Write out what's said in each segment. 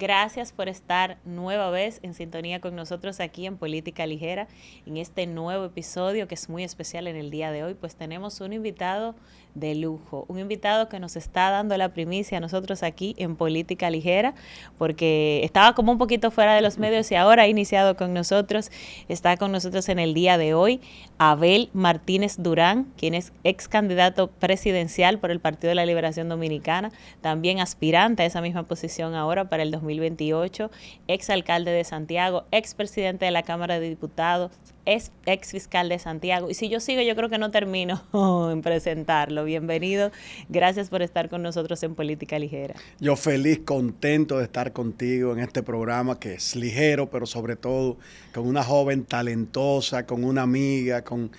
Gracias por estar nueva vez en sintonía con nosotros aquí en Política Ligera, en este nuevo episodio que es muy especial en el día de hoy, pues tenemos un invitado de lujo, un invitado que nos está dando la primicia a nosotros aquí en Política Ligera, porque estaba como un poquito fuera de los medios y ahora ha iniciado con nosotros, está con nosotros en el día de hoy Abel Martínez Durán, quien es ex candidato presidencial por el Partido de la Liberación Dominicana, también aspirante a esa misma posición ahora para el 2028, ex alcalde de Santiago, ex presidente de la Cámara de Diputados, ex fiscal de Santiago. Y si yo sigo, yo creo que no termino en presentarlo. Bienvenido, gracias por estar con nosotros en Política Ligera. Yo feliz, contento de estar contigo en este programa que es ligero, pero sobre todo con una joven talentosa, con una amiga, con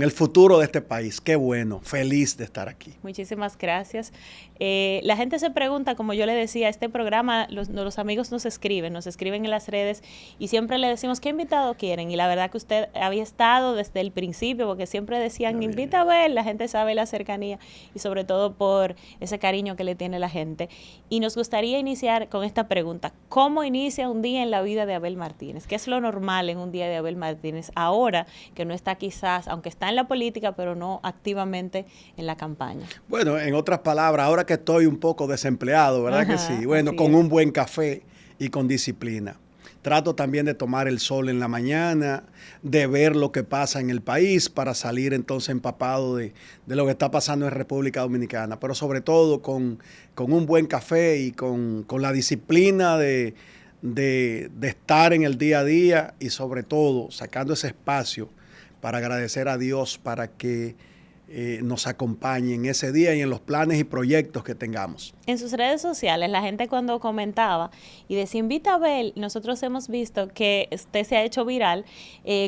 el futuro de este país. Qué bueno, feliz de estar aquí. Muchísimas gracias. La gente se pregunta, como yo le decía, este programa, los amigos nos escriben en las redes y siempre le decimos, ¿qué invitado quieren? Y la verdad que usted había estado desde el principio, porque siempre decían, invita a ver, la gente sabe la cercanía y sobre todo por ese cariño que le tiene la gente. Y nos gustaría iniciar con esta pregunta, ¿cómo inicia un día en la vida de Abel Martínez? ¿Qué es lo normal en un día de Abel Martínez ahora que no está quizás, aunque está en la política, pero no activamente en la campaña? Bueno, en otras palabras, ahora que estoy un poco desempleado, ¿verdad? Ajá, que sí? Bueno, con un buen café y con disciplina. Trato también de tomar el sol en la mañana, de ver lo que pasa en el país para salir entonces empapado de lo que está pasando en República Dominicana, pero sobre todo con un buen café y con la disciplina de estar en el día a día y sobre todo sacando ese espacio para agradecer a Dios para que nos acompañe en ese día y en los planes y proyectos que tengamos. En sus redes sociales, la gente cuando comentaba y decía, invita a Abel, nosotros hemos visto que usted se ha hecho viral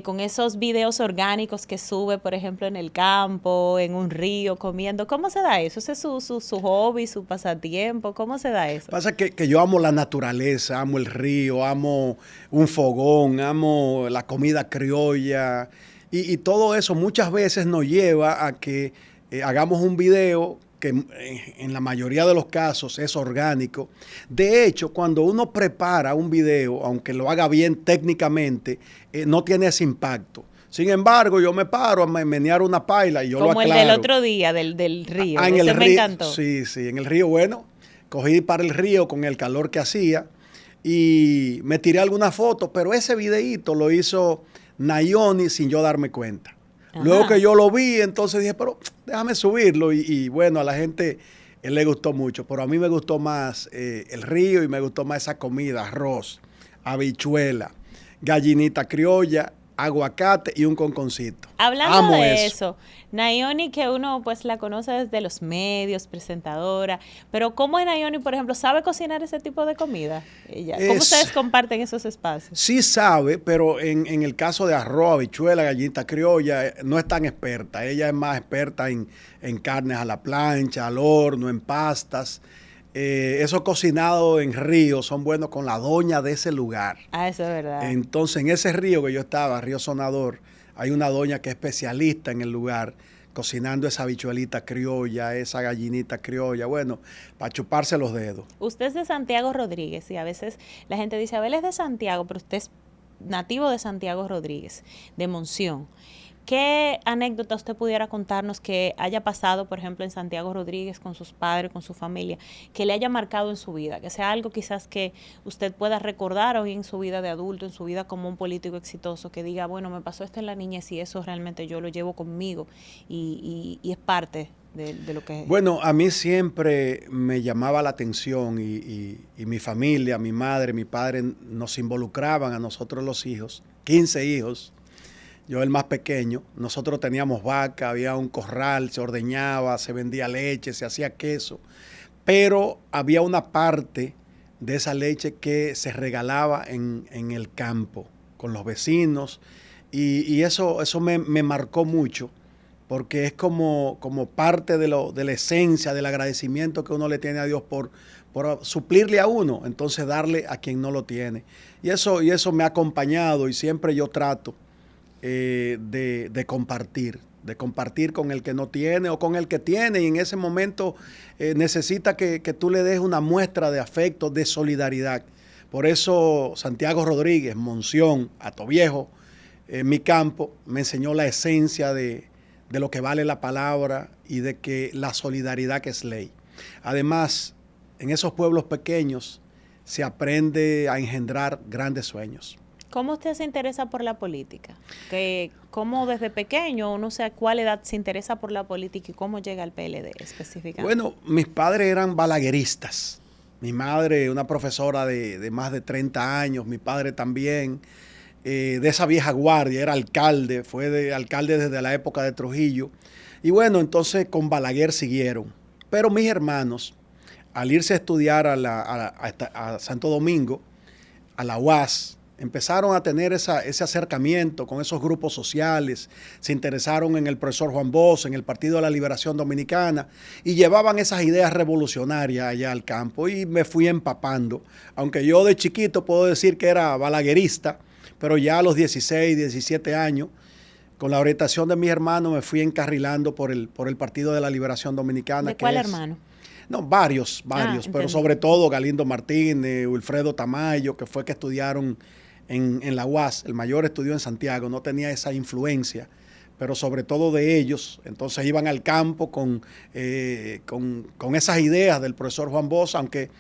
con esos videos orgánicos que sube, por ejemplo, en el campo, en un río, comiendo. ¿Cómo se da eso? ¿Ese es su hobby, su pasatiempo? ¿Cómo se da eso? Pasa que yo amo la naturaleza, amo el río, amo un fogón, amo la comida criolla. Y todo eso muchas veces nos lleva a que hagamos un video que en la mayoría de los casos es orgánico. De hecho, cuando uno prepara un video, aunque lo haga bien técnicamente, no tiene ese impacto. Sin embargo, yo me paro a menear una paila y yo lo aclaro. Como el del otro día, del río. En ese el me río, encantó. Sí, en el río, bueno, cogí para el río con el calor que hacía y me tiré algunas fotos, pero ese videíto lo hizo Nayoni sin yo darme cuenta. Ajá. Luego que yo lo vi, entonces dije, pero déjame subirlo. Y bueno, a la gente le gustó mucho, pero a mí me gustó más el río y me gustó más esa comida, arroz, habichuela, gallinita criolla, aguacate y un conconcito. Hablando de eso, Nayoni, que uno pues la conoce desde los medios, presentadora, pero ¿cómo es Nayoni, por ejemplo, sabe cocinar ese tipo de comida? ¿Cómo ustedes comparten esos espacios? Sí sabe, pero en el caso de arroz, habichuela, gallinita criolla, no es tan experta. Ella es más experta en carnes a la plancha, al horno, en pastas. Esos cocinados en río son buenos con la doña de ese lugar. Ah, eso es verdad. Entonces, en ese río que yo estaba, Río Sonador, hay una doña que es especialista en el lugar, cocinando esa habichuelita criolla, esa gallinita criolla, bueno, para chuparse los dedos. Usted es de Santiago Rodríguez y a veces la gente dice, Abel es de Santiago, pero usted es nativo de Santiago Rodríguez, de Monción. ¿Qué anécdota usted pudiera contarnos que haya pasado, por ejemplo, en Santiago Rodríguez con sus padres, con su familia, que le haya marcado en su vida? Que sea algo quizás que usted pueda recordar hoy en su vida de adulto, en su vida como un político exitoso, que diga, bueno, me pasó esto en la niñez y eso realmente yo lo llevo conmigo y es parte de lo que es. Bueno, a mí siempre me llamaba la atención y mi familia, mi madre, mi padre nos involucraban a nosotros los hijos, 15 hijos. Yo el más pequeño, nosotros teníamos vaca, había un corral, se ordeñaba, se vendía leche, se hacía queso, pero había una parte de esa leche que se regalaba en el campo con los vecinos y eso me marcó mucho porque es como parte de la esencia, del agradecimiento que uno le tiene a Dios por suplirle a uno, entonces darle a quien no lo tiene. Y eso me ha acompañado y siempre yo trato de compartir de compartir con el que no tiene o con el que tiene, y en ese momento necesita que tú le des una muestra de afecto, de solidaridad. Por eso Santiago Rodríguez, Monción, Atoviejo, en mi campo, me enseñó la esencia de lo que vale la palabra y de que la solidaridad que es ley. Además, en esos pueblos pequeños se aprende a engendrar grandes sueños. ¿Cómo usted se interesa por la política? ¿Cómo desde pequeño, no sé a cuál edad se interesa por la política y cómo llega al PLD específicamente? Bueno, mis padres eran balagueristas. Mi madre, una profesora de más de 30 años, mi padre también, de esa vieja guardia, era alcalde, fue alcalde desde la época de Trujillo. Y bueno, entonces con Balaguer siguieron. Pero mis hermanos, al irse a estudiar a Santo Domingo, a la UAS, empezaron a tener ese acercamiento con esos grupos sociales, se interesaron en el profesor Juan Bosch, en el Partido de la Liberación Dominicana, y llevaban esas ideas revolucionarias allá al campo, y me fui empapando. Aunque yo de chiquito puedo decir que era balaguerista, pero ya a los 16, 17 años, con la orientación de mis hermanos, me fui encarrilando por el Partido de la Liberación Dominicana. ¿De cuál hermano? No, varios, pero sobre todo Galindo Martínez, Wilfredo Tamayo, que fue que estudiaron en la UAS. El mayor estudió en Santiago, no tenía esa influencia, pero sobre todo de ellos. Entonces iban al campo con esas ideas del profesor Juan Bosch, aunque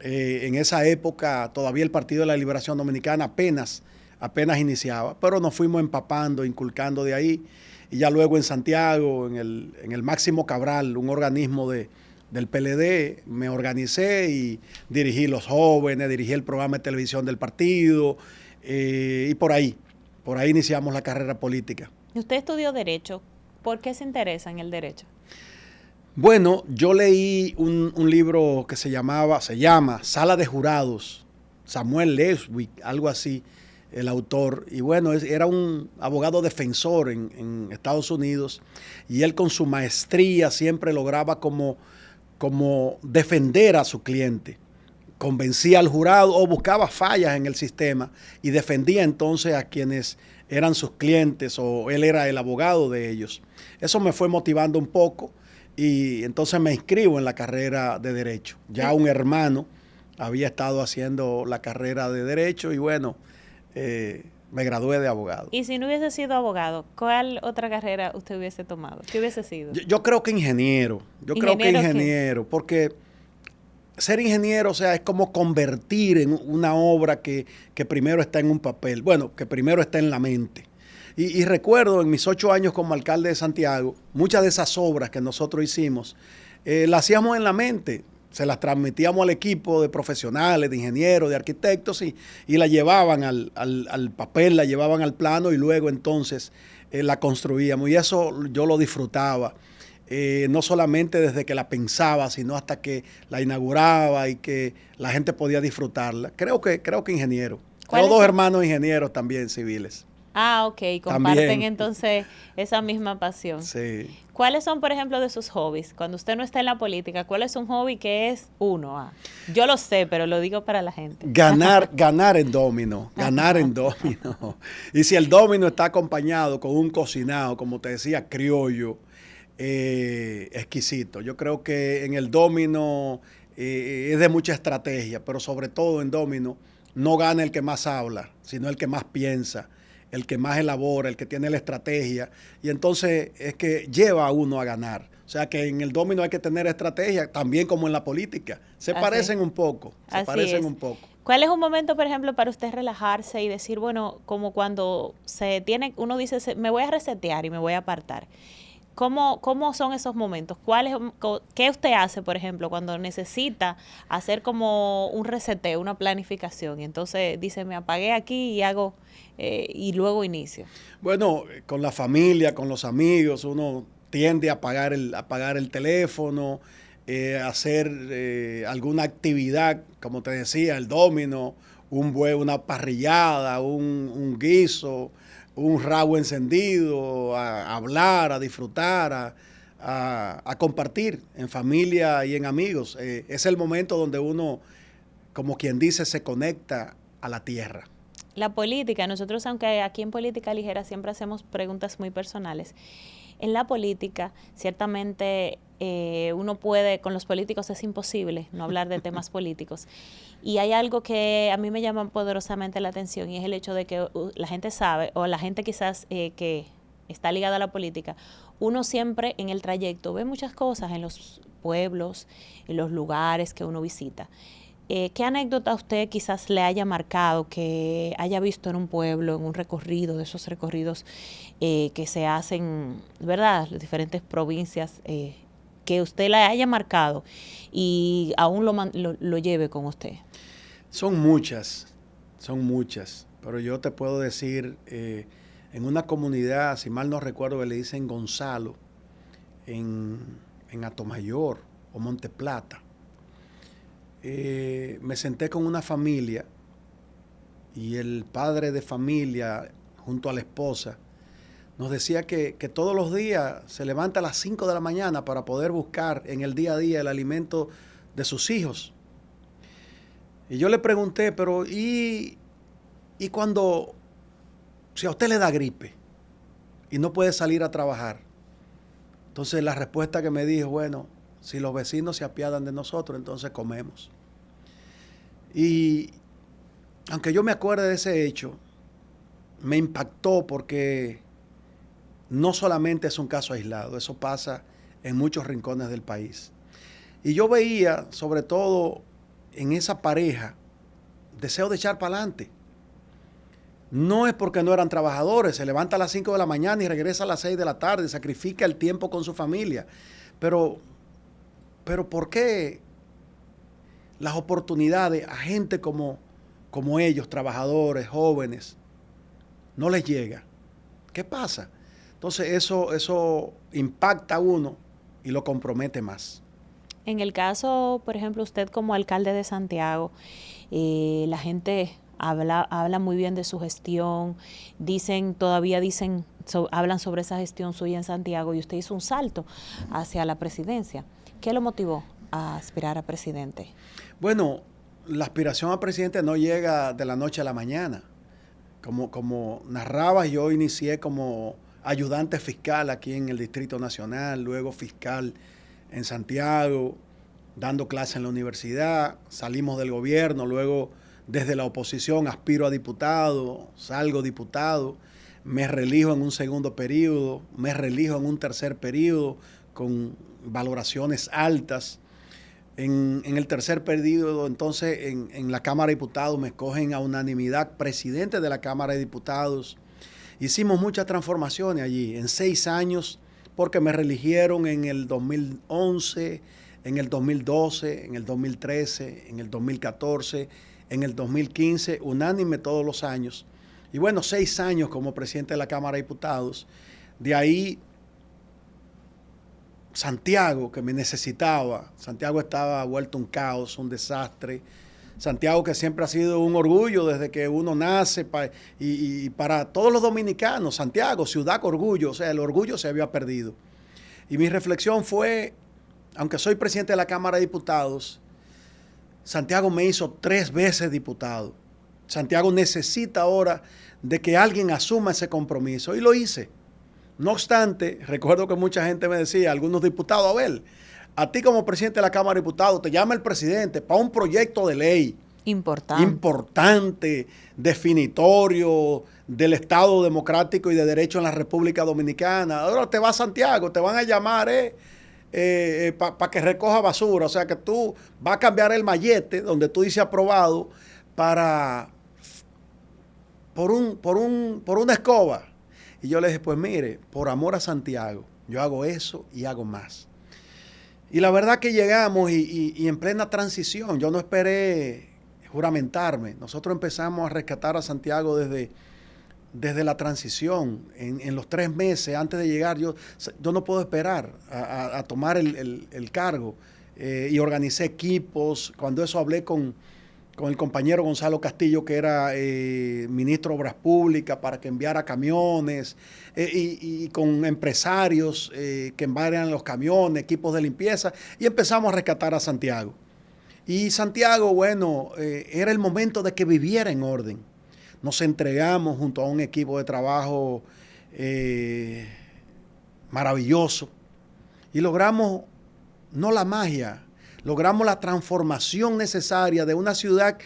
en esa época todavía el Partido de la Liberación Dominicana apenas iniciaba, pero nos fuimos empapando, inculcando de ahí, y ya luego en Santiago, en el Máximo Cabral, un organismo del PLD, me organicé y dirigí los jóvenes, dirigí el programa de televisión del partido, y por ahí iniciamos la carrera política. Usted estudió Derecho. ¿Por qué se interesa en el derecho? Bueno, yo leí un libro que se llama Sala de Jurados, Samuel Leswick, algo así, el autor, y bueno, era un abogado defensor en Estados Unidos, y él con su maestría siempre lograba como defender a su cliente. Convencía al jurado o buscaba fallas en el sistema y defendía entonces a quienes eran sus clientes, o él era el abogado de ellos. Eso me fue motivando un poco, y entonces me inscribo en la carrera de Derecho. Ya un hermano había estado haciendo la carrera de Derecho y bueno, me gradué de abogado. Y si no hubiese sido abogado, ¿cuál otra carrera usted hubiese tomado? ¿Qué hubiese sido? Yo creo que ingeniero. Creo que ingeniero, porque ser ingeniero, o sea, es como convertir en una obra que primero está en un papel, bueno, que primero está en la mente. Y recuerdo en mis 8 años como alcalde de Santiago, muchas de esas obras que nosotros hicimos, las hacíamos en la mente, se las transmitíamos al equipo de profesionales, de ingenieros, de arquitectos, y la llevaban al papel, la llevaban al plano, y luego entonces la construíamos. Y eso yo lo disfrutaba. No solamente desde que la pensaba, sino hasta que la inauguraba y que la gente podía disfrutarla. Creo que ingeniero. Tengo 2 hermanos ingenieros también civiles. Ah, ok. Comparten entonces esa misma pasión. Sí. ¿Cuáles son, por ejemplo, de sus hobbies? Cuando usted no está en la política, ¿cuál es un hobby que es uno? Yo lo sé, pero lo digo para la gente. Ganar en domino. Y si el domino está acompañado con un cocinado, como te decía, criollo, exquisito. Yo creo que en el domino es de mucha estrategia, pero sobre todo en domino no gana el que más habla, sino el que más piensa, el que más elabora, el que tiene la estrategia, y entonces es que lleva a uno a ganar. O sea que en el domino hay que tener estrategia, también como en la política. Se parecen un poco. ¿Cuál es un momento, por ejemplo, para usted relajarse y decir, bueno, como cuando uno dice, me voy a resetear y me voy a apartar? ¿Cómo son esos momentos? ¿Qué usted hace, por ejemplo, cuando necesita hacer como un reseteo, una planificación? Y entonces dice, me apagué aquí y hago, y luego inicio. Bueno, con la familia, con los amigos, uno tiende a apagar el teléfono, hacer alguna actividad, como te decía, el domino, una parrillada, un guiso, un rabo encendido, a hablar, a disfrutar, a compartir en familia y en amigos. Es el momento donde uno, como quien dice, se conecta a la tierra. La política, nosotros aunque aquí en Política Ligera siempre hacemos preguntas muy personales, en la política ciertamente uno puede, con los políticos es imposible no hablar de temas políticos. Y hay algo que a mí me llama poderosamente la atención y es el hecho de que la gente sabe, o la gente quizás que está ligada a la política, uno siempre en el trayecto ve muchas cosas en los pueblos, en los lugares que uno visita. ¿Qué anécdota a usted quizás le haya marcado, que haya visto en un pueblo, en un recorrido, de esos recorridos que se hacen, ¿verdad?, las diferentes provincias, que usted le haya marcado y aún lo lleve con usted? Son muchas, pero yo te puedo decir, en una comunidad, si mal no recuerdo, que le dicen Gonzalo, en Atomayor o Monte Plata. Me senté con una familia y el padre de familia, junto a la esposa, nos decía que todos los días se levanta a las 5 de la mañana para poder buscar en el día a día el alimento de sus hijos. Y yo le pregunté, pero ¿y cuando, si a usted le da gripe y no puede salir a trabajar? Entonces la respuesta que me dijo, bueno, si los vecinos se apiadan de nosotros, entonces comemos. Y aunque yo me acuerde de ese hecho, me impactó porque no solamente es un caso aislado, eso pasa en muchos rincones del país. Y yo veía, sobre todo en esa pareja, deseo de echar para adelante. No es porque no eran trabajadores, se levanta a las 5 de la mañana y regresa a las 6 de la tarde, sacrifica el tiempo con su familia. Pero ¿por qué las oportunidades a gente como ellos, trabajadores, jóvenes, no les llega? ¿Qué pasa? Entonces eso impacta a uno y lo compromete más. En el caso, por ejemplo, usted como alcalde de Santiago, la gente habla muy bien de su gestión, hablan sobre esa gestión suya en Santiago y usted hizo un salto hacia la presidencia. ¿Qué lo motivó a aspirar a presidente? Bueno, la aspiración a presidente no llega de la noche a la mañana. Como narraba, yo inicié como ayudante fiscal aquí en el Distrito Nacional, luego fiscal en Santiago, dando clases en la universidad, salimos del gobierno, luego desde la oposición aspiro a diputado, salgo diputado, me reelijo en un segundo periodo, me reelijo en un tercer periodo con valoraciones altas. En el tercer periodo, entonces, en la Cámara de Diputados me escogen a unanimidad presidente de la Cámara de Diputados. Hicimos muchas transformaciones allí, en 6 años, porque me reeligieron en el 2011, en el 2012, en el 2013, en el 2014, en el 2015, unánime todos los años. Y bueno, 6 años como presidente de la Cámara de Diputados. De ahí, Santiago, que me necesitaba. Santiago estaba vuelto un caos, un desastre. Santiago, que siempre ha sido un orgullo desde que uno nace, y para todos los dominicanos, Santiago, ciudad con orgullo, o sea, el orgullo se había perdido. Y mi reflexión fue, aunque soy presidente de la Cámara de Diputados, Santiago me hizo 3 veces diputado. Santiago necesita ahora de que alguien asuma ese compromiso, y lo hice. No obstante, recuerdo que mucha gente me decía, algunos diputados, a ver, a ti como presidente de la Cámara de Diputados te llama el presidente para un proyecto de ley importante, definitorio del Estado democrático y de derecho en la República Dominicana. Ahora te vas a Santiago, te van a llamar para que recoja basura. O sea que tú vas a cambiar el mallete donde tú dices aprobado por una escoba. Y yo le dije, pues mire, por amor a Santiago, yo hago eso y hago más. Y la verdad que llegamos y en plena transición, yo no esperé juramentarme. Nosotros empezamos a rescatar a Santiago desde la transición. En los 3 meses antes de llegar, yo no puedo esperar a tomar el cargo. Y organicé equipos. Cuando eso hablé con el compañero Gonzalo Castillo, que era ministro de Obras Públicas, para que enviara camiones, y con empresarios que enviaran los camiones, equipos de limpieza, y empezamos a rescatar a Santiago. Y Santiago, bueno, era el momento de que viviera en orden. nos entregamos junto a un equipo de trabajo maravilloso y logramos no la magia, logramos la transformación necesaria de una ciudad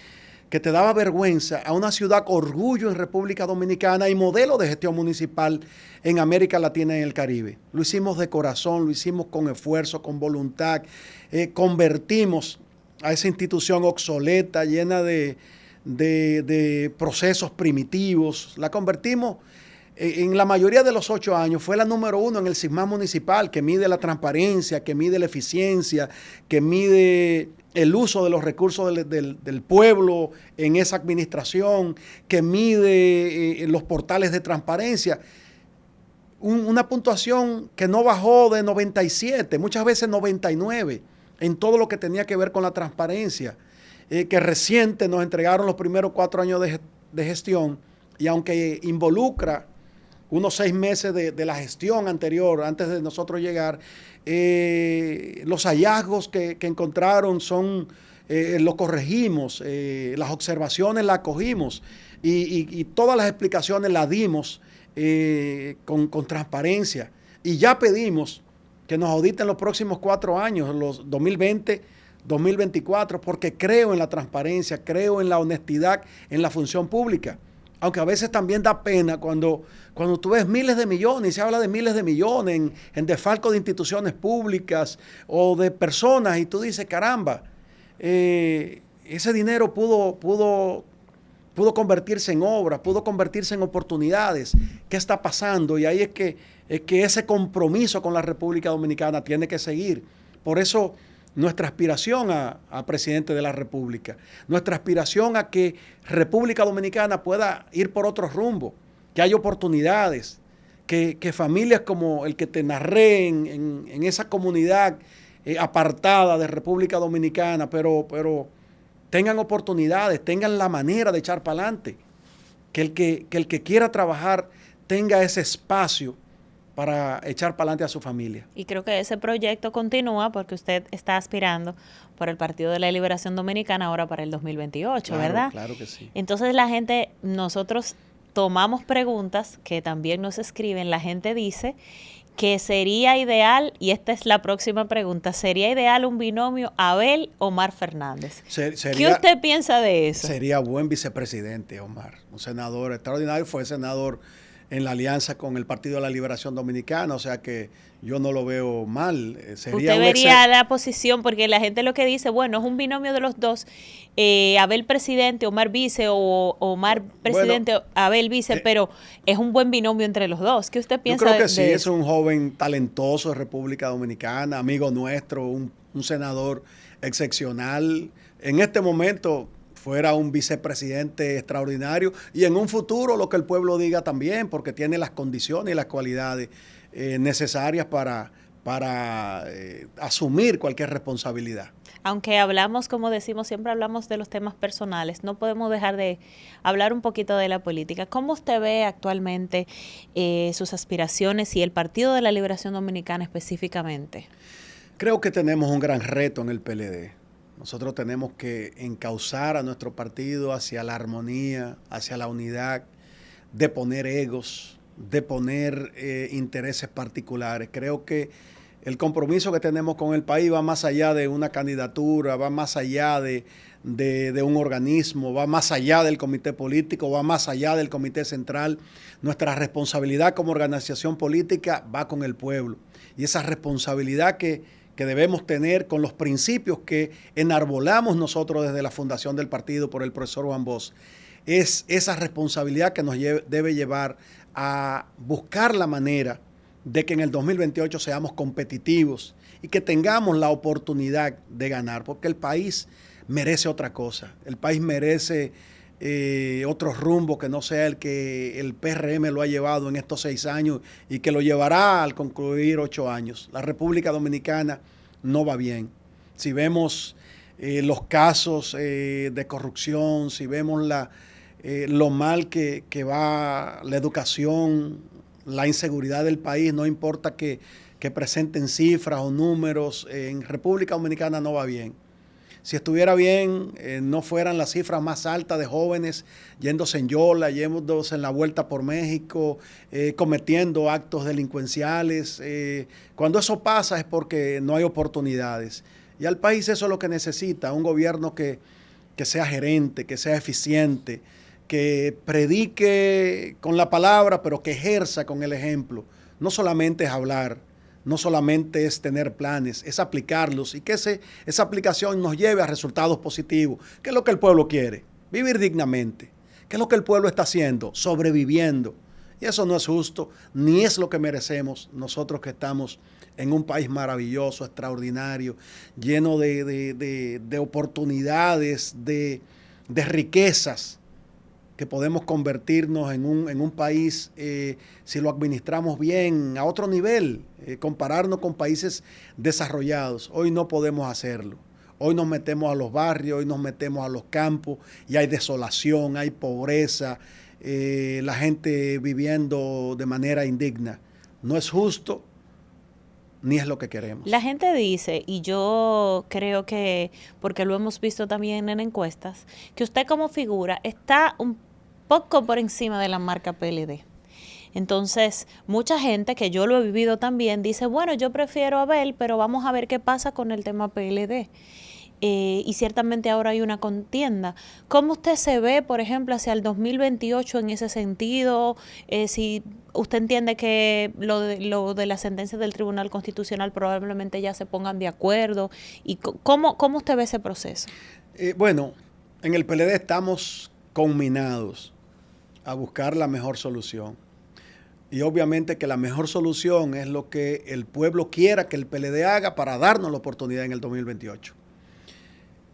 que te daba vergüenza a una ciudad orgullo en República Dominicana y modelo de gestión municipal en América Latina y en el Caribe. Lo hicimos de corazón, lo hicimos con esfuerzo, con voluntad, convertimos a esa institución obsoleta, llena de procesos primitivos, la convertimos en la mayoría de los 8 años, fue la número 1 en el SIGMAS municipal, que mide la transparencia, que mide la eficiencia, que mide el uso de los recursos del pueblo en esa administración, que mide los portales de transparencia. Una puntuación que no bajó de 97, muchas veces 99, en todo lo que tenía que ver con la transparencia, que reciente nos entregaron los primeros 4 años de gestión, y aunque involucra unos 6 meses de la gestión anterior, antes de nosotros llegar, los hallazgos que encontraron los corregimos, las observaciones las cogimos y todas las explicaciones las dimos con transparencia. Y ya pedimos que nos auditen los próximos 4 años, los 2020, 2024, porque creo en la transparencia, creo en la honestidad en la función pública. Aunque a veces también da pena cuando tú ves miles de millones y se habla de miles de millones en desfalco de instituciones públicas o de personas y tú dices, caramba, ese dinero pudo convertirse en obras, pudo convertirse en oportunidades. ¿Qué está pasando? Y ahí es que ese compromiso con la República Dominicana tiene que seguir. Por eso nuestra aspiración a presidente de la República, nuestra aspiración a que República Dominicana pueda ir por otro rumbo, que haya oportunidades, que familias como el que te narré en esa comunidad apartada de República Dominicana, pero tengan oportunidades, tengan la manera de echar para adelante, que el que quiera trabajar tenga ese espacio para echar para adelante a su familia. Y creo que ese proyecto continúa porque usted está aspirando por el Partido de la Liberación Dominicana ahora para el 2028, claro, ¿verdad? Claro que sí. Entonces nosotros tomamos preguntas que también nos escriben, la gente dice que sería ideal, y esta es la próxima pregunta, ¿sería ideal un binomio Abel-Omar Fernández? ¿Qué usted piensa de eso? Sería buen vicepresidente, Omar, un senador extraordinario, fue senador en la alianza con el Partido de la Liberación Dominicana, o sea que yo no lo veo mal. Usted vería la posición, porque la gente lo que dice, bueno, es un binomio de los dos, Abel presidente, Omar vice, o Omar presidente, bueno, Abel vice, pero es un buen binomio entre los dos. ¿Qué usted piensa de eso? Yo creo que sí, es un joven talentoso de República Dominicana, amigo nuestro, un senador excepcional. En este momento fuera un vicepresidente extraordinario y en un futuro lo que el pueblo diga también, porque tiene las condiciones y las cualidades necesarias para asumir cualquier responsabilidad. Aunque hablamos, como decimos, siempre hablamos de los temas personales, no podemos dejar de hablar un poquito de la política. ¿Cómo usted ve actualmente sus aspiraciones y el Partido de la Liberación Dominicana específicamente? Creo que tenemos un gran reto en el PLD. Nosotros tenemos que encauzar a nuestro partido hacia la armonía, hacia la unidad, de poner egos, de poner intereses particulares. Creo que el compromiso que tenemos con el país va más allá de una candidatura, va más allá de un organismo, va más allá del comité político, va más allá del comité central. Nuestra responsabilidad como organización política va con el pueblo. Y esa responsabilidad que debemos tener con los principios que enarbolamos nosotros desde la fundación del partido por el profesor Juan Bosch, es esa responsabilidad que nos debe llevar a buscar la manera de que en el 2028 seamos competitivos y que tengamos la oportunidad de ganar, porque el país merece otra cosa, el país merece otro rumbo que no sea el que el PRM lo ha llevado en estos 6 años y que lo llevará al concluir 8 años. La República Dominicana no va bien. Si vemos los casos de corrupción, si vemos lo mal que va la educación, la inseguridad del país, no importa que presenten cifras o números, en República Dominicana no va bien. Si estuviera bien, no fueran las cifras más altas de jóvenes yéndose en yola, yéndose en la vuelta por México, cometiendo actos delincuenciales. Cuando eso pasa es porque no hay oportunidades. Y al país eso es lo que necesita, un gobierno que sea gerente, que sea eficiente, que predique con la palabra, pero que ejerza con el ejemplo. No solamente es hablar, no solamente es tener planes, es aplicarlos y que esa aplicación nos lleve a resultados positivos. ¿Qué es lo que el pueblo quiere? Vivir dignamente. ¿Qué es lo que el pueblo está haciendo? Sobreviviendo. Y eso no es justo, ni es lo que merecemos nosotros que estamos en un país maravilloso, extraordinario, lleno de oportunidades, de riquezas, que podemos convertirnos en un país, si lo administramos bien, a otro nivel, compararnos con países desarrollados. Hoy no podemos hacerlo. Hoy nos metemos a los barrios, hoy nos metemos a los campos y hay desolación, hay pobreza, la gente viviendo de manera indigna. No es justo, ni es lo que queremos. La gente dice, y yo creo que, porque lo hemos visto también en encuestas, que usted como figura está un poco por encima de la marca PLD. Entonces, mucha gente, que yo lo he vivido también, dice, bueno, yo prefiero a Abel, pero vamos a ver qué pasa con el tema PLD. Y ciertamente ahora hay una contienda. ¿Cómo usted se ve, por ejemplo, hacia el 2028 en ese sentido? Si usted entiende que lo de la sentencia del Tribunal Constitucional probablemente ya se pongan de acuerdo. ¿Y cómo usted ve ese proceso? Bueno, en el PLD estamos conminados a buscar la mejor solución. Y obviamente que la mejor solución es lo que el pueblo quiera que el PLD haga para darnos la oportunidad en el 2028.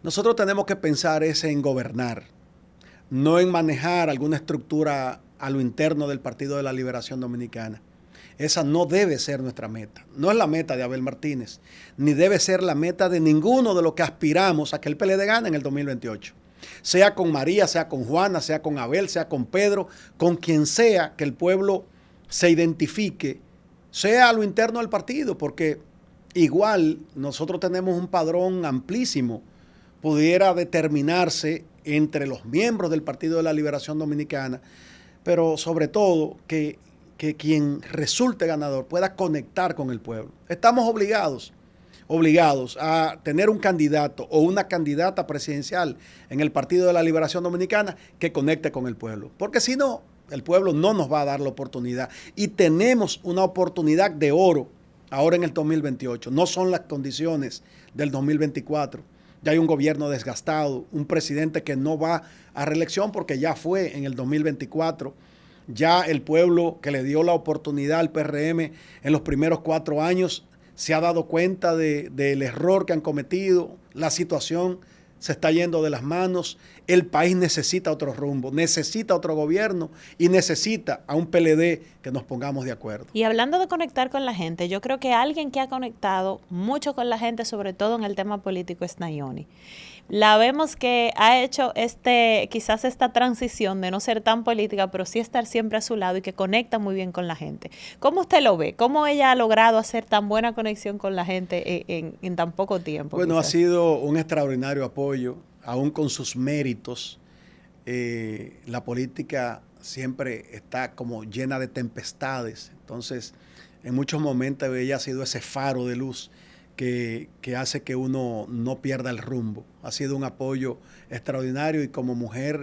Nosotros tenemos que pensar en gobernar, no en manejar alguna estructura a lo interno del Partido de la Liberación Dominicana. Esa no debe ser nuestra meta. No es la meta de Abel Martínez, ni debe ser la meta de ninguno de los que aspiramos a que el PLD gane en el 2028. Sea con María, sea con Juana, sea con Abel, sea con Pedro, con quien sea que el pueblo se identifique, sea a lo interno del partido, porque igual nosotros tenemos un padrón amplísimo, pudiera determinarse entre los miembros del Partido de la Liberación Dominicana, pero sobre todo que quien resulte ganador pueda conectar con el pueblo. Estamos obligados a tener un candidato o una candidata presidencial en el Partido de la Liberación Dominicana que conecte con el pueblo, porque si no, el pueblo no nos va a dar la oportunidad y tenemos una oportunidad de oro ahora en el 2028. No son las condiciones del 2024. Ya hay un gobierno desgastado, un presidente que no va a reelección porque ya fue en el 2024. Ya el pueblo que le dio la oportunidad al PRM en los primeros 4 años se ha dado cuenta del error que han cometido. La situación se está yendo de las manos. El país necesita otro rumbo, necesita otro gobierno y necesita a un PLD que nos pongamos de acuerdo. Y hablando de conectar con la gente, yo creo que alguien que ha conectado mucho con la gente, sobre todo en el tema político, es Nayoni. La vemos que ha hecho quizás esta transición de no ser tan política, pero sí estar siempre a su lado y que conecta muy bien con la gente. ¿Cómo usted lo ve? ¿Cómo ella ha logrado hacer tan buena conexión con la gente en tan poco tiempo? Bueno, quizás? Ha sido un extraordinario apoyo, aún con sus méritos. La política siempre está como llena de tempestades. Entonces, en muchos momentos ella ha sido ese faro de luz que hace que uno no pierda el rumbo. Ha sido un apoyo extraordinario y como mujer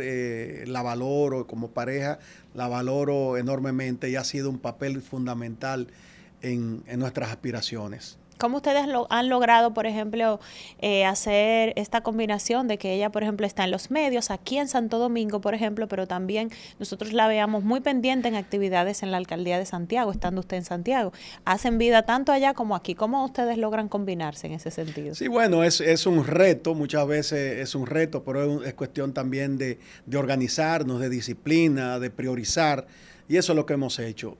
la valoro, como pareja la valoro enormemente y ha sido un papel fundamental en nuestras aspiraciones. ¿Cómo ustedes han logrado, por ejemplo, hacer esta combinación de que ella, por ejemplo, está en los medios, aquí en Santo Domingo, por ejemplo, pero también nosotros la veamos muy pendiente en actividades en la alcaldía de Santiago, estando usted en Santiago? Hacen vida tanto allá como aquí. ¿Cómo ustedes logran combinarse en ese sentido? Sí, bueno, es un reto, muchas veces es un reto, pero es cuestión también de organizarnos, de disciplina, de priorizar, y eso es lo que hemos hecho.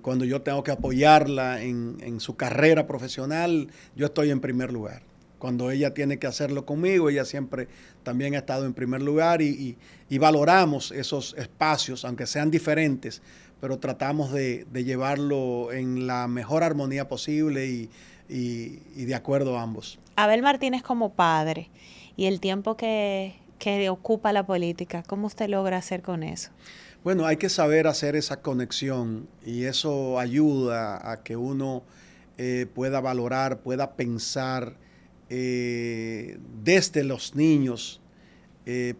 Cuando yo tengo que apoyarla en su carrera profesional, yo estoy en primer lugar. Cuando ella tiene que hacerlo conmigo, ella siempre también ha estado en primer lugar y valoramos esos espacios, aunque sean diferentes, pero tratamos de llevarlo en la mejor armonía posible y y de acuerdo a ambos. Abel Martínez como padre y el tiempo que ocupa la política, ¿cómo usted logra hacer con eso? Bueno, hay que saber hacer esa conexión y eso ayuda a que uno pueda valorar, pueda pensar desde los niños,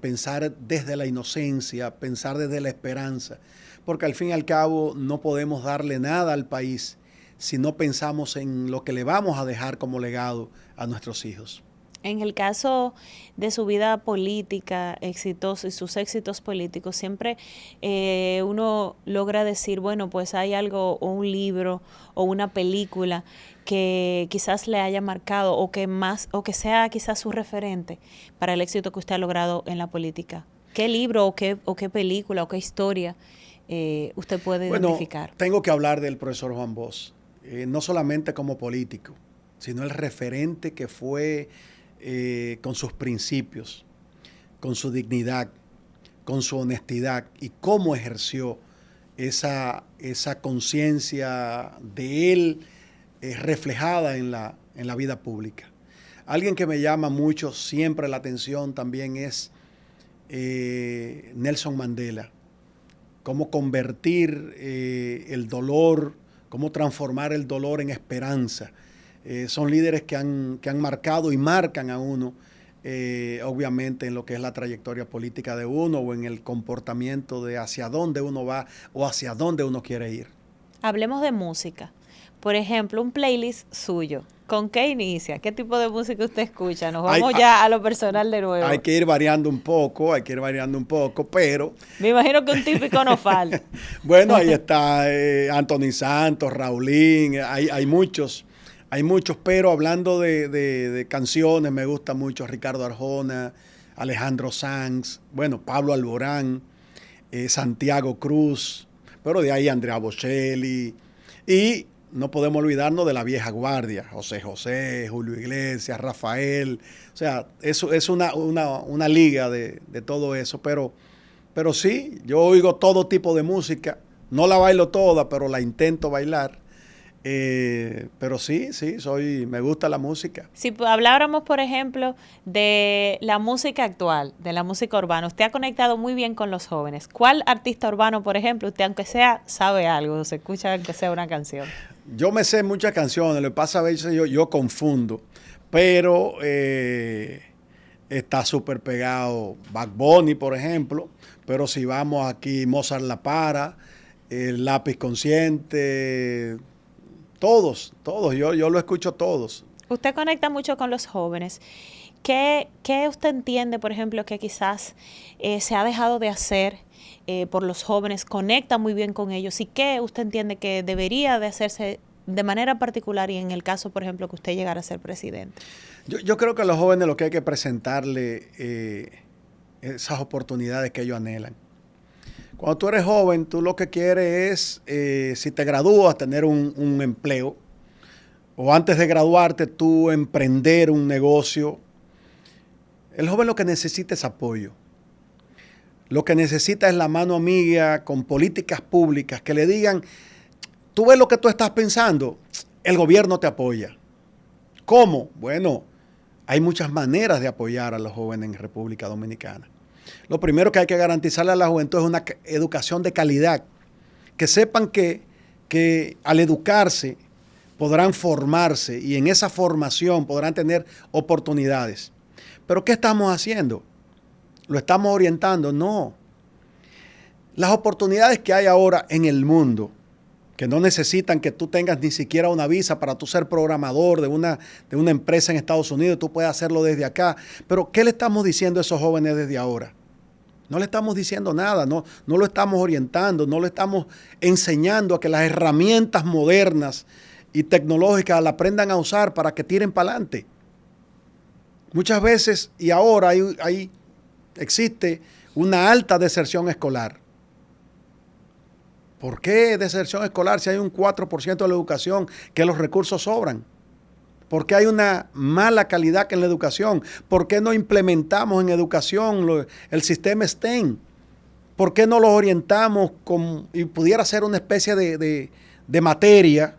pensar desde la inocencia, pensar desde la esperanza, porque al fin y al cabo no podemos darle nada al país si no pensamos en lo que le vamos a dejar como legado a nuestros hijos. En el caso de su vida política exitosa y sus éxitos políticos, siempre uno logra decir, bueno, pues hay algo o un libro o una película que quizás le haya marcado o que sea quizás su referente para el éxito que usted ha logrado en la política. ¿Qué libro o qué película o qué historia usted puede identificar? Tengo que hablar del profesor Juan Bosch, no solamente como político, sino el referente que fue con sus principios, con su dignidad, con su honestidad y cómo ejerció esa conciencia de él reflejada en la vida pública. Alguien que me llama mucho siempre la atención también es Nelson Mandela. Cómo convertir el dolor, cómo transformar el dolor en esperanza. Son líderes que han marcado y marcan a uno, obviamente, en lo que es la trayectoria política de uno o en el comportamiento de hacia dónde uno va o hacia dónde uno quiere ir. Hablemos de música. Por ejemplo, un playlist suyo. ¿Con qué inicia? ¿Qué tipo de música usted escucha? Nos vamos ya a lo personal de nuevo. Hay que ir variando un poco, pero... Me imagino que un típico no falta. Bueno, ahí está Anthony Santos, Raulín, hay muchos, pero hablando de canciones, me gusta mucho Ricardo Arjona, Alejandro Sanz, bueno, Pablo Alborán, Santiago Cruz, pero de ahí Andrea Bocelli y... No podemos olvidarnos de la vieja guardia, José José, Julio Iglesias, Rafael. O sea, eso es una liga de todo eso. Pero sí, yo oigo todo tipo de música. No la bailo toda, pero la intento bailar. Pero sí, me gusta la música. Si habláramos, por ejemplo, de la música actual, de la música urbana, usted ha conectado muy bien con los jóvenes. ¿Cuál artista urbano, por ejemplo, usted aunque sea sabe algo, se escucha aunque sea una canción? Yo me sé muchas canciones, lo que pasa a veces yo confundo, pero está súper pegado Bad Bunny, por ejemplo, pero si vamos aquí, Mozart La Para, el Lápiz Consciente, todos, yo lo escucho todos. Usted conecta mucho con los jóvenes. ¿Qué usted entiende, por ejemplo, que quizás se ha dejado de hacer por los jóvenes, conecta muy bien con ellos? ¿Y qué usted entiende que debería de hacerse de manera particular y en el caso, por ejemplo, que usted llegara a ser presidente? Yo creo que a los jóvenes lo que hay que presentarle esas oportunidades que ellos anhelan. Cuando tú eres joven, tú lo que quieres es, si te gradúas, tener un empleo, o antes de graduarte, tú emprender un negocio. El joven lo que necesita es apoyo. Lo que necesita es la mano amiga con políticas públicas que le digan, tú ves lo que tú estás pensando, el gobierno te apoya. ¿Cómo? Bueno, hay muchas maneras de apoyar a los jóvenes en República Dominicana. Lo primero que hay que garantizarle a la juventud es una educación de calidad. Que sepan que al educarse podrán formarse y en esa formación podrán tener oportunidades. ¿Pero qué estamos haciendo? ¿Lo estamos orientando? No. Las oportunidades que hay ahora en el mundo, que no necesitan que tú tengas ni siquiera una visa para tú ser programador de una empresa en Estados Unidos, tú puedes hacerlo desde acá. Pero ¿qué le estamos diciendo a esos jóvenes desde ahora? No le estamos diciendo nada, no lo estamos orientando, no le estamos enseñando a que las herramientas modernas y tecnológicas la aprendan a usar para que tiren para adelante. Muchas veces y ahora existe una alta deserción escolar. ¿Por qué deserción escolar si hay un 4% de la educación que los recursos sobran? ¿Por qué hay una mala calidad en la educación? ¿Por qué no implementamos en educación el sistema STEM? ¿Por qué no los orientamos y pudiera ser una especie de materia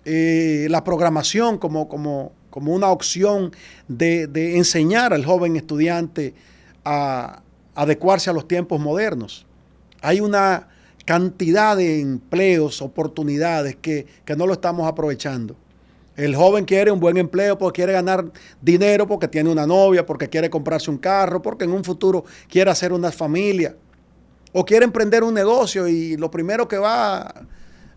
la programación como una opción de enseñar al joven estudiante a adecuarse a los tiempos modernos. Hay una cantidad de empleos, oportunidades que no lo estamos aprovechando. El joven quiere un buen empleo porque quiere ganar dinero, porque tiene una novia, porque quiere comprarse un carro, porque en un futuro quiere hacer una familia o quiere emprender un negocio y lo primero que va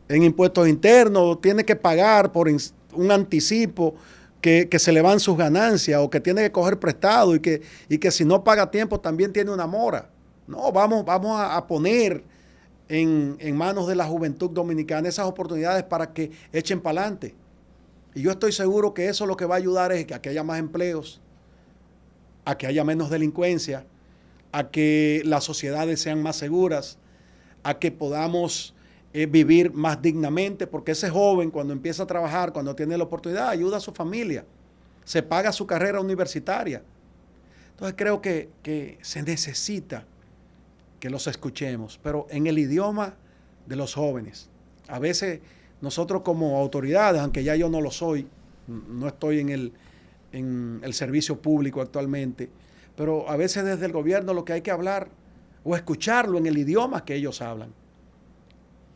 en impuestos internos tiene que pagar por un anticipo que se le van sus ganancias o que tiene que coger prestado y que si no paga a tiempo también tiene una mora. No, vamos a poner en manos de la juventud dominicana esas oportunidades para que echen para adelante. Y yo estoy seguro que eso lo que va a ayudar es a que haya más empleos, a que haya menos delincuencia, a que las sociedades sean más seguras, a que podamos vivir más dignamente, porque ese joven cuando empieza a trabajar, cuando tiene la oportunidad, ayuda a su familia, se paga su carrera universitaria. Entonces creo que se necesita que los escuchemos, pero en el idioma de los jóvenes. A veces nosotros como autoridades, aunque ya yo no lo soy, no estoy en el servicio público actualmente, pero a veces desde el gobierno lo que hay que hablar o escucharlo en el idioma que ellos hablan.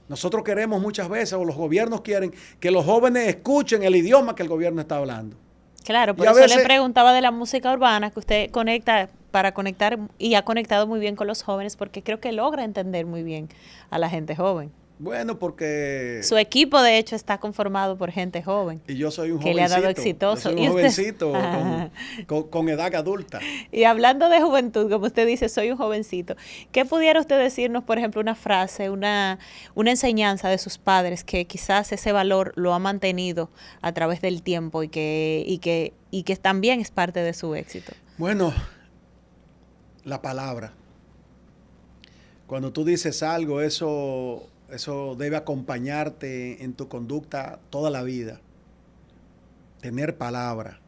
Nosotros queremos muchas veces, o los gobiernos quieren, que los jóvenes escuchen el idioma que el gobierno está hablando. Claro, por eso le preguntaba de la música urbana, que usted conecta para conectar y ha conectado muy bien con los jóvenes, porque creo que logra entender muy bien a la gente joven. Bueno, porque... Su equipo, de hecho, está conformado por gente joven. Y yo soy un jovencito. Que le ha dado exitoso. Yo soy un jovencito con edad adulta. Y hablando de juventud, como usted dice, soy un jovencito. ¿Qué pudiera usted decirnos, por ejemplo, una frase, una enseñanza de sus padres que quizás ese valor lo ha mantenido a través del tiempo y que también es parte de su éxito? Bueno, la palabra. Cuando tú dices algo, eso debe acompañarte en tu conducta toda la vida. Tener palabra.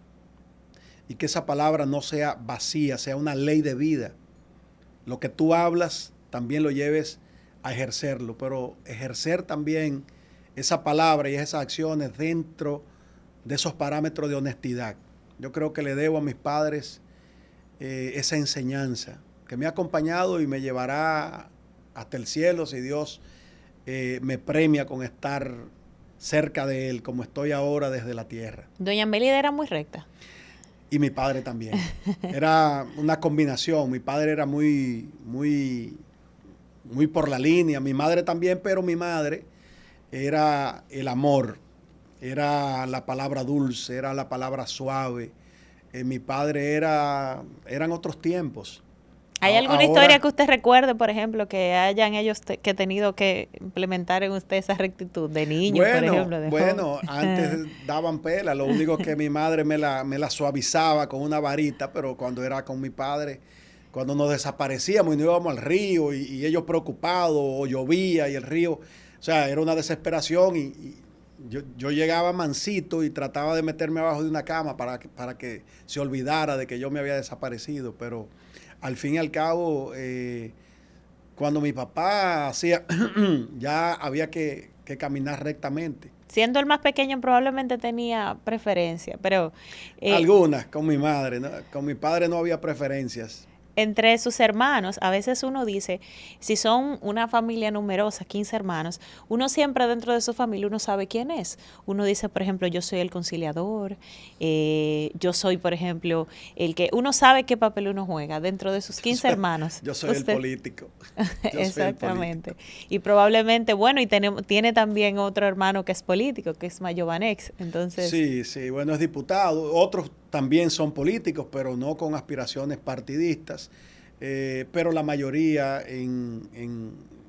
Y que esa palabra no sea vacía, sea una ley de vida. Lo que tú hablas, también lo lleves a ejercerlo. Pero ejercer también esa palabra y esas acciones dentro de esos parámetros de honestidad. Yo creo que le debo a mis padres esa enseñanza que me ha acompañado y me llevará hasta el cielo si Dios me premia con estar cerca de él como estoy ahora desde la tierra. Doña Melida era muy recta. Y mi padre también. Era una combinación. Mi padre era muy por la línea. Mi madre también, pero mi madre era el amor. Era la palabra dulce, era la palabra suave. Mi padre eran otros tiempos. ¿Hay alguna historia que usted recuerde, por ejemplo, que hayan ellos que tenido que implementar en usted esa rectitud de niño, por ejemplo? Bueno, antes daban pela, lo único que mi madre me la suavizaba con una varita, pero cuando era con mi padre, cuando nos desaparecíamos y no íbamos al río y ellos preocupados, o llovía y el río, o sea, era una desesperación y yo llegaba mansito y trataba de meterme abajo de una cama para que se olvidara de que yo me había desaparecido, pero... Al fin y al cabo, cuando mi papá hacía, ya había que caminar rectamente. Siendo el más pequeño, probablemente tenía preferencia, pero... algunas, con mi madre, ¿no? Con mi padre no había preferencias. Entre sus hermanos, a veces uno dice, si son una familia numerosa, 15 hermanos, uno siempre dentro de su familia, uno sabe quién es. Uno dice, por ejemplo, yo soy el conciliador, yo soy, por ejemplo, el que... Uno sabe qué papel uno juega dentro de sus 15 hermanos. Yo soy el político. Exactamente. Y probablemente, bueno, y tiene también otro hermano que es político, que es Mayobanex. Entonces... Sí, bueno, es diputado. Otros también son políticos, pero no con aspiraciones partidistas. Pero la mayoría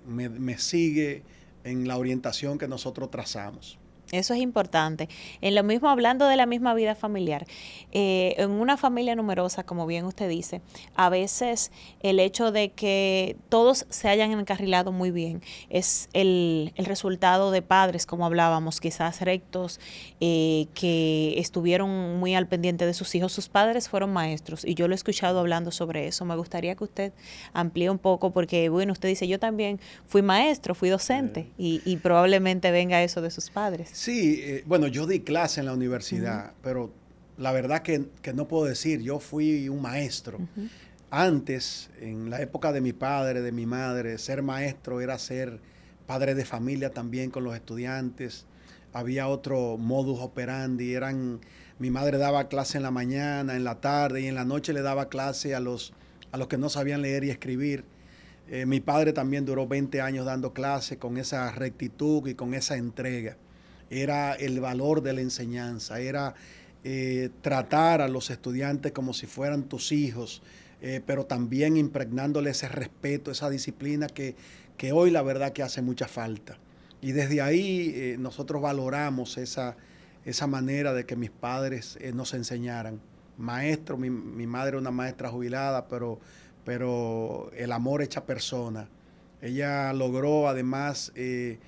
me sigue en la orientación que nosotros trazamos. Eso es importante. En lo mismo, hablando de la misma vida familiar, en una familia numerosa, como bien usted dice, a veces el hecho de que todos se hayan encarrilado muy bien es el resultado de padres, como hablábamos, quizás rectos, que estuvieron muy al pendiente de sus hijos. Sus padres fueron maestros y yo lo he escuchado hablando sobre eso. Me gustaría que usted amplíe un poco porque, bueno, usted dice, yo también fui maestro, fui docente y probablemente venga eso de sus padres. Sí, bueno, yo di clase en la universidad, pero la verdad que no puedo decir, yo fui un maestro. Antes, en la época de mi padre, de mi madre, ser maestro era ser padre de familia también con los estudiantes. Había otro modus operandi, mi madre daba clase en la mañana, en la tarde y en la noche le daba clase a los que no sabían leer y escribir. Mi padre también duró 20 años dando clase con esa rectitud y con esa entrega. Era el valor de la enseñanza, era tratar a los estudiantes como si fueran tus hijos, pero también impregnándole ese respeto, esa disciplina que hoy la verdad que hace mucha falta. Y desde ahí nosotros valoramos esa manera de que mis padres nos enseñaran. Maestro, mi madre era una maestra jubilada, pero el amor hecha persona. Ella logró además que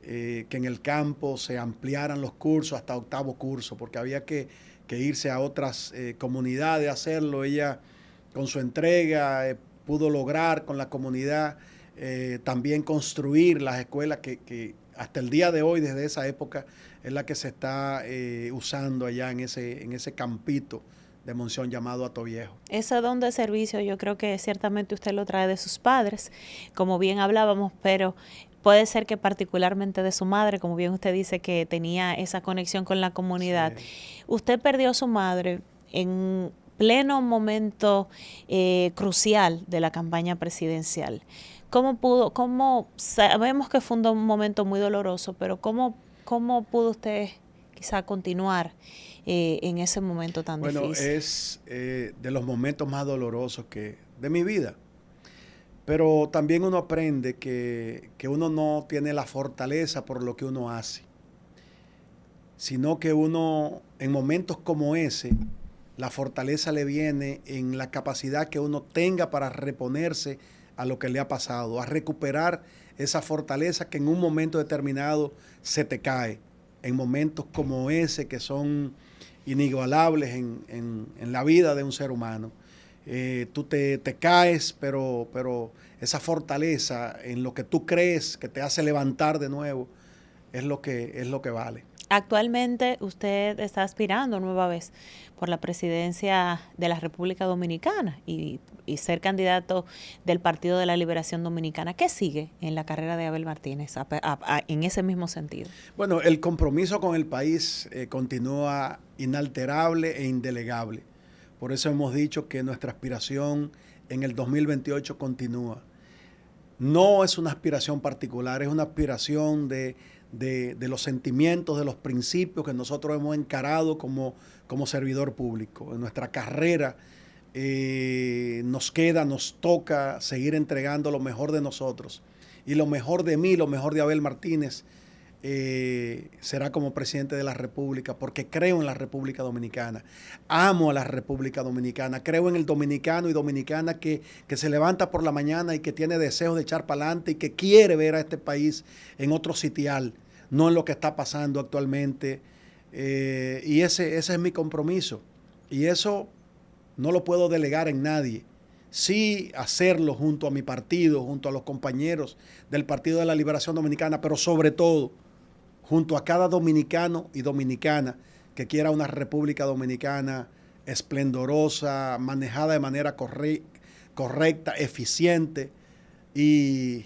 en el campo se ampliaran los cursos hasta 8º curso, porque había que irse a otras comunidades a hacerlo. Ella con su entrega pudo lograr con la comunidad también construir las escuelas que hasta el día de hoy, desde esa época, es la que se está usando allá en ese campito de Monción llamado Atoviejo. Ese don de servicio yo creo que ciertamente usted lo trae de sus padres, como bien hablábamos, pero puede ser que particularmente de su madre, como bien usted dice que tenía esa conexión con la comunidad. Sí. Usted perdió a su madre en pleno momento crucial de la campaña presidencial. ¿Cómo sabemos que fue un momento muy doloroso, pero cómo pudo usted quizá continuar en ese momento tan difícil? Bueno, es de los momentos más dolorosos de mi vida. Pero también uno aprende que uno no tiene la fortaleza por lo que uno hace, sino que uno, en momentos como ese, la fortaleza le viene en la capacidad que uno tenga para reponerse a lo que le ha pasado, a recuperar esa fortaleza que en un momento determinado se te cae, en momentos como ese que son inigualables en la vida de un ser humano. Tú te caes, pero esa fortaleza en lo que tú crees que te hace levantar de nuevo es lo que vale. Actualmente usted está aspirando nueva vez por la presidencia de la República Dominicana y ser candidato del Partido de la Liberación Dominicana. ¿Qué sigue en la carrera de Abel Martínez en ese mismo sentido? Bueno, el compromiso con el país continúa inalterable e indelegable. Por eso hemos dicho que nuestra aspiración en el 2028 continúa. No es una aspiración particular, es una aspiración de los sentimientos, de los principios que nosotros hemos encarado como servidor público. En nuestra carrera nos toca seguir entregando lo mejor de nosotros. Y lo mejor de mí, lo mejor de Abel Martínez, será como presidente de la República, porque creo en la República Dominicana, amo a la República Dominicana, creo en el dominicano y dominicana que se levanta por la mañana y que tiene deseos de echar para adelante y que quiere ver a este país en otro sitial, no en lo que está pasando actualmente, y ese es mi compromiso, y eso no lo puedo delegar en nadie. Sí hacerlo junto a mi partido, junto a los compañeros del Partido de la Liberación Dominicana, pero sobre todo junto a cada dominicano y dominicana que quiera una República Dominicana esplendorosa, manejada de manera correcta, eficiente y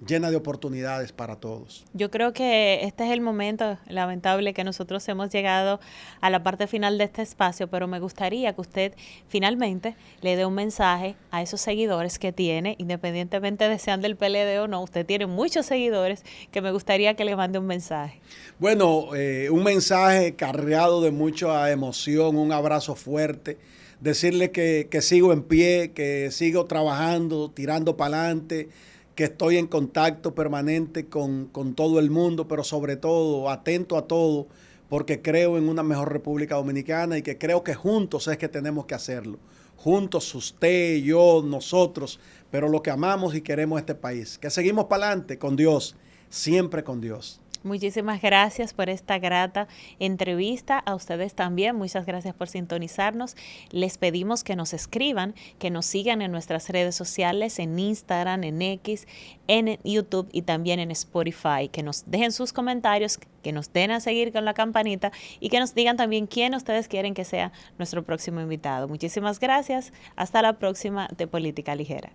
llena de oportunidades para todos. Yo creo que este es el momento lamentable que nosotros hemos llegado a la parte final de este espacio, pero me gustaría que usted finalmente le dé un mensaje a esos seguidores que tiene, independientemente de sean del PLD o no. Usted tiene muchos seguidores que me gustaría que le mande un mensaje. Bueno, un mensaje cargado de mucha emoción, un abrazo fuerte, decirle que sigo en pie, que sigo trabajando, tirando para adelante, que estoy en contacto permanente con todo el mundo, pero sobre todo atento a todo, porque creo en una mejor República Dominicana y que creo que juntos es que tenemos que hacerlo. Juntos, usted, yo, nosotros, pero lo que amamos y queremos este país. Que seguimos para adelante con Dios, siempre con Dios. Muchísimas gracias por esta grata entrevista. A ustedes también, muchas gracias por sintonizarnos. Les pedimos que nos escriban, que nos sigan en nuestras redes sociales, en Instagram, en X, en YouTube y también en Spotify. Que nos dejen sus comentarios, que nos den a seguir con la campanita y que nos digan también quién ustedes quieren que sea nuestro próximo invitado. Muchísimas gracias. Hasta la próxima de Política Ligera.